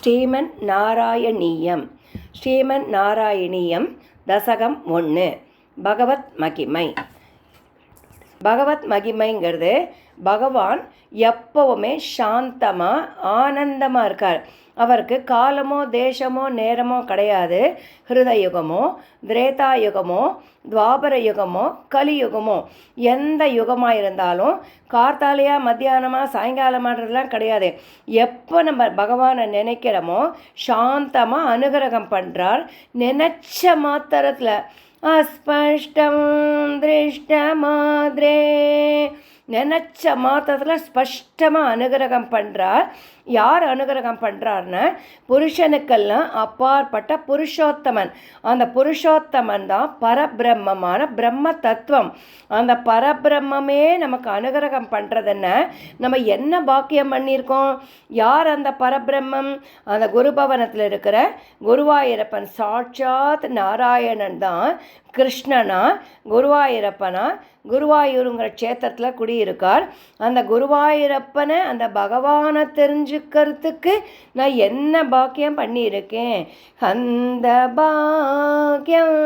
ஸ்ரீமன் நாராயணீயம். ஸ்ரீமன் நாராயணீயம் தசகம் 1. பகவத் மகிமை. பகவத் மகிமைங்கிறது பகவான் எப்போவுமே சாந்தமாக ஆனந்தமாக இருக்கார். அவருக்கு காலமோ தேசமோ நேரமோ கிடையாது. ஹிருதயுகமோ திரேதாயுகமோ துவாபர யுகமோ கலியுகமோ எந்த யுகமாக இருந்தாலும் கார்த்தாலையா மத்தியானமாக சாயங்காலமான்றதுலாம் கிடையாது. எப்போ நம்ம பகவானை நினைக்கிறோமோ சாந்தமாக அனுகிரகம் பண்ணுறார். நினச்ச மாத்திரத்தில் அஸ்பஷ்டம் திருஷ்டமாத்ரே நினச்ச மாத்திரத்தில் ஸ்பஷ்டமாக அனுகிரகம் பண்ணுறார். யார் அனுகிரகம் பண்ணுறாருன்னு புருஷனுக்கெல்லாம் அப்பாற்பட்ட புருஷோத்தமன். அந்த புருஷோத்தமன் தான் பரபிரம்மமான பிரம்ம தத்துவம். அந்த பரபிரம்மே நமக்கு அனுகிரகம் பண்ணுறதுன்னு நம்ம என்ன பாக்கியம் பண்ணியிருக்கோம். யார் அந்த பரபிரம்மம்? அந்த குருபவனத்தில் இருக்கிற குருவாயூரப்பன் சாட்சாத் நாராயணன் தான் கிருஷ்ணனா குருவாயூரப்பனா குருவாயூருங்கிற க்ஷேத்திரத்தில் குடியிருக்கார். அந்த குருவாயூரப்பனை அந்த பகவானை தெரிஞ்சுக்கிறதுக்கு நான் என்ன பாக்கியம் பண்ணியிருக்கேன். அந்த பாக்கியம்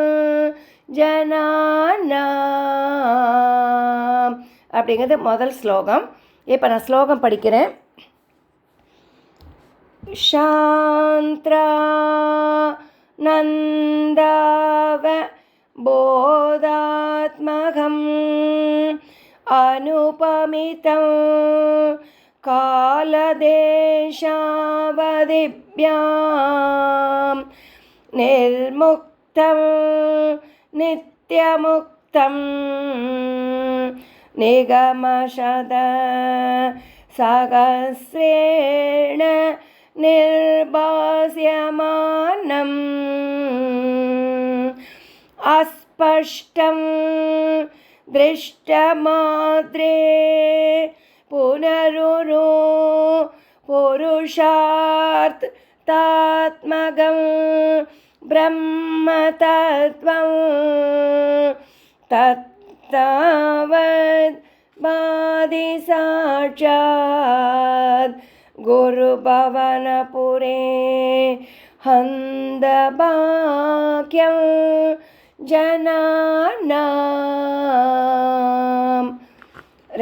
ஜனானா அப்படிங்கிறது முதல் ஸ்லோகம். இப்போ நான் ஸ்லோகம் படிக்கிறேன். சாந்த்ரா நந்தாவ போதாத்மகம் அனுபமிதம் காலதேசாவதிப்யாம் நிர்முக்தம் நித்யமுக்தம் நிகமசத சகஸ்ரேண நிர்பாஸ்யமானம் அஸ்பஷ்டம் திருஷ்டமாத்ரே புனருரு புருஷார்த் தாத்மகம் பிரம்ம தத்வம் தத்தாவத் பாதி சாட்சாத் குரு பவனபுரே ஹந்த பாக்யம் ஜனானாம்.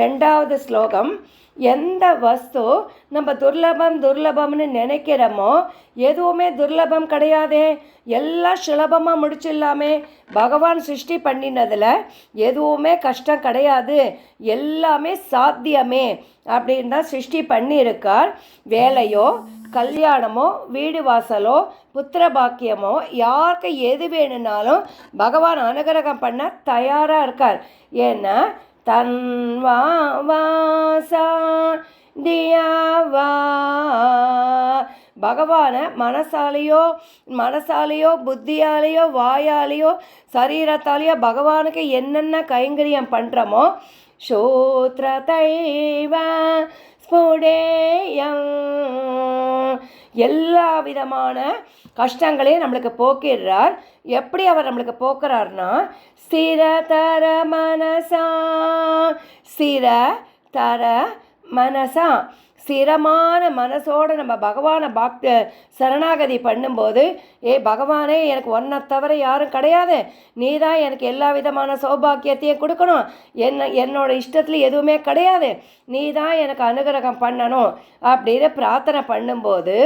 ரெண்டாவது ஸ்லோகம். எந்த வஸ்து நம்ம துர்லபம்னு நினைக்கிறோமோ எதுவுமே துர்லபம் கிடையாதே. எல்லாம் சுலபமாக முடிச்சிடலாமே. பகவான் சிருஷ்டி பண்ணினதில் எதுவுமே கஷ்டம் கிடையாது, எல்லாமே சாத்தியமே அப்படின்னு தான் சிருஷ்டி பண்ணியிருக்கார். வேலையோ கல்யாணமோ வீடு வாசலோ புத்திர பாக்கியமோ யாருக்கு எது வேணும்னாலும் பகவான் அனுகிரகம் பண்ண தயாராக இருக்கார். ஏன்னா தன்வா வாசா தியாவா பகவானை மனசாலேயோ புத்தியாலேயோ வாயாலேயோ சரீரத்தாலேயோ பகவானுக்கு என்னென்ன கைங்கரியம் பண்ணுறோமோ சோத்ரதைவ ஸ்புடேயம் எல்லா விதமான கஷ்டங்களையும் நம்மளுக்கு போக்கிடுறார். எப்படி அவர் நம்மளுக்கு போக்குறார்னா ஸ்திரதர மனசா ஸ்திரதர மனசா ஸ்திரமான மனசோடு நம்ம பகவானை சரணாகதி பண்ணும்போது பகவானே எனக்கு ஒன்றை தவிர யாரும் கிடையாது, நீ தான் எனக்கு எல்லா விதமான சௌபாக்கியத்தையும் கொடுக்கணும், என்னோட இஷ்டத்தில் எதுவுமே கிடையாது, நீ தான் எனக்கு அனுகிரகம் பண்ணணும் அப்படின்னு பிரார்த்தனை பண்ணும்போது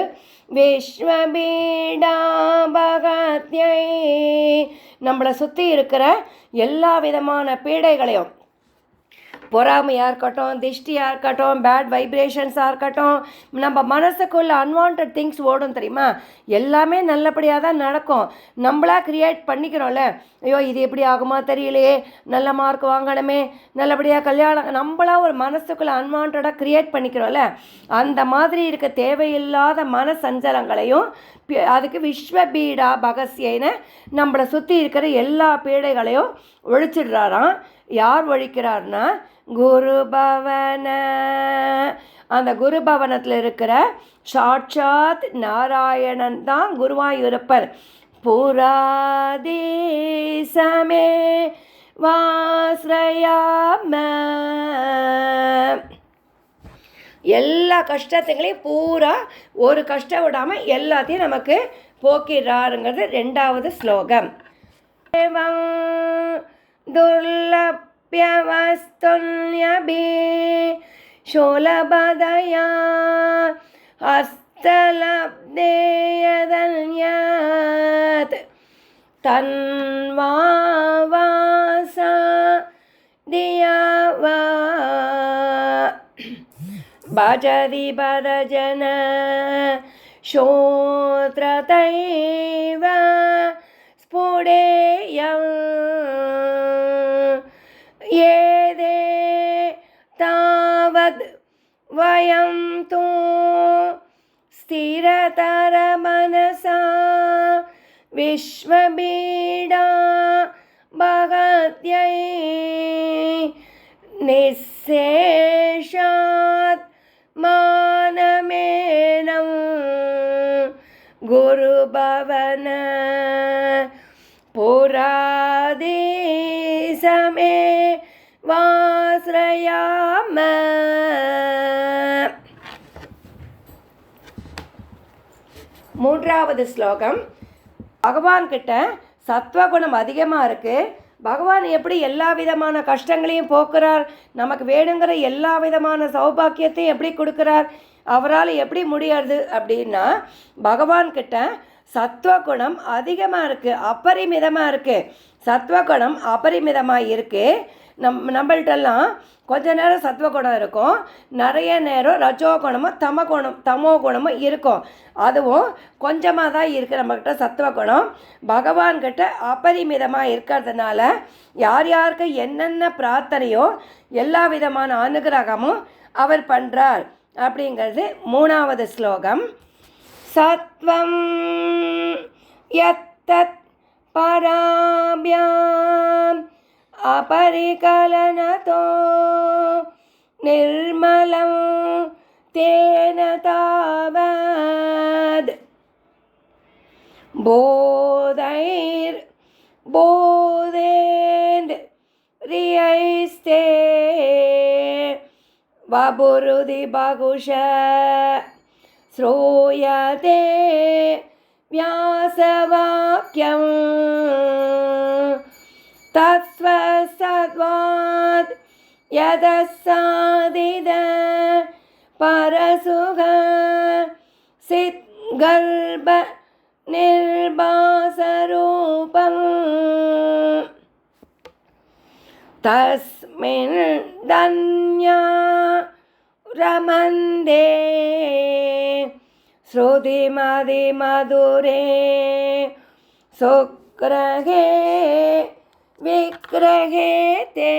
விஸ்வபீடாபகத்யை நம்மளை சுற்றி இருக்கிற எல்லா விதமான பீடைகளையும் பொறாமையாக இருக்கட்டும், திஷ்டியாக இருக்கட்டும், பேட் வைப்ரேஷன்ஸாக இருக்கட்டும், நம்ம மனசுக்குள்ள அன்வான்ட் திங்ஸ் ஓடும் தெரியுமா? எல்லாமே நல்லபடியாக தான் நடக்கும். நம்மளாக க்ரியேட் பண்ணிக்கிறோம்ல, ஐயோ இது எப்படி ஆகுமா தெரியலையே, நல்ல மார்க் வாங்கணுமே, நல்லபடியாக கல்யாணம், நம்மளாக ஒரு மனசுக்குள்ளே அன்வான்டாக க்ரியேட் பண்ணிக்கிறோம்ல, அந்த மாதிரி இருக்க தேவையில்லாத மன சஞ்சலங்களையும் அதுக்கு விஸ்வபீடா பகஸ்யன்னு நம்மளை சுற்றி இருக்கிற எல்லா பீடைகளையும் ஒழிச்சிடுறாராம். யார் ஒழிக்கிறார்னா குரு பவன. அந்த குரு பவனத்தில் இருக்கிற சாட்சாத் நாராயணன் தான் குருவாயூரப்பர். புராதேசமே வாஸ்ரயாம. எல்லா கஷ்டத்துங்களையும் பூரா ஒரு கஷ்டம் விடாமல் எல்லாத்தையும் நமக்கு போக்கிறாருங்கிறது 2வது ஸ்லோகம். துர்லப்யவஸ்துன்யபி ஷோலபதயா ஹஸ்தலப்தேயதன்யாத் தன்வாவாசா தியாவா பஜதி பதஜன ஷோத்ரதைவ ஸ்புடேயம் ஏதே தாவத் வயம் தூ ஸ்திரதர மனசா விஸ்வபீடா பகத்யை நிசேஷாத் மானமேனம் குருபவன புராதேசமே வாஸ்ரயாம. மூன்றாவது ஸ்லோகம். பகவான்கிட்ட சத்வகுணம் அதிகமாக இருக்குது. பகவான் எப்படி எல்லா விதமான கஷ்டங்களையும் போக்குறார், நமக்கு வேணுங்கிற எல்லா விதமான சௌபாக்கியத்தையும் எப்படி கொடுக்குறார், அவரால் எப்படி முடியாது அப்படின்னா, பகவான்கிட்ட சத்வகுணம் அதிகமாக இருக்குது, அப்பரிமிதமாக இருக்குது. சத்வகுணம் அபரிமிதமாக இருக்குது. நம்மள்ட்டெல்லாம் கொஞ்ச நேரம் சத்வகுணம் இருக்கும், நிறைய நேரம் ரஜோகுணமும் தமோ குணமும் இருக்கும். அதுவும் கொஞ்சமாக தான் இருக்குது நம்மக்கிட்ட சத்வகுணம். பகவான்கிட்ட அபரிமிதமாக இருக்கிறதுனால யார் யாருக்கு என்னென்ன பிரார்த்தனையோ எல்லா விதமான அனுகிரகமும் அவர் பண்ணுறார் அப்படிங்கிறது 3வது ஸ்லோகம். சத்வம் யத்தத் பராப்யாம் அபரிகலனதோ நிர்மலம் தேன தாவத் போதைர் போதேந்த் ரியைஸ்தே வபுருதி பகுஷ ஸ்ரூயதே வியாசவாக்யம் தத்ஸ்வசத்வாத் யதசாதித பரசுக சித்கல்ப நிர்பாசரூபம் தஸ்மின் தன்யா ரமந்தே ஸ்ருதிமதி மதுரே சுக்ரகே விக்ரகே தே.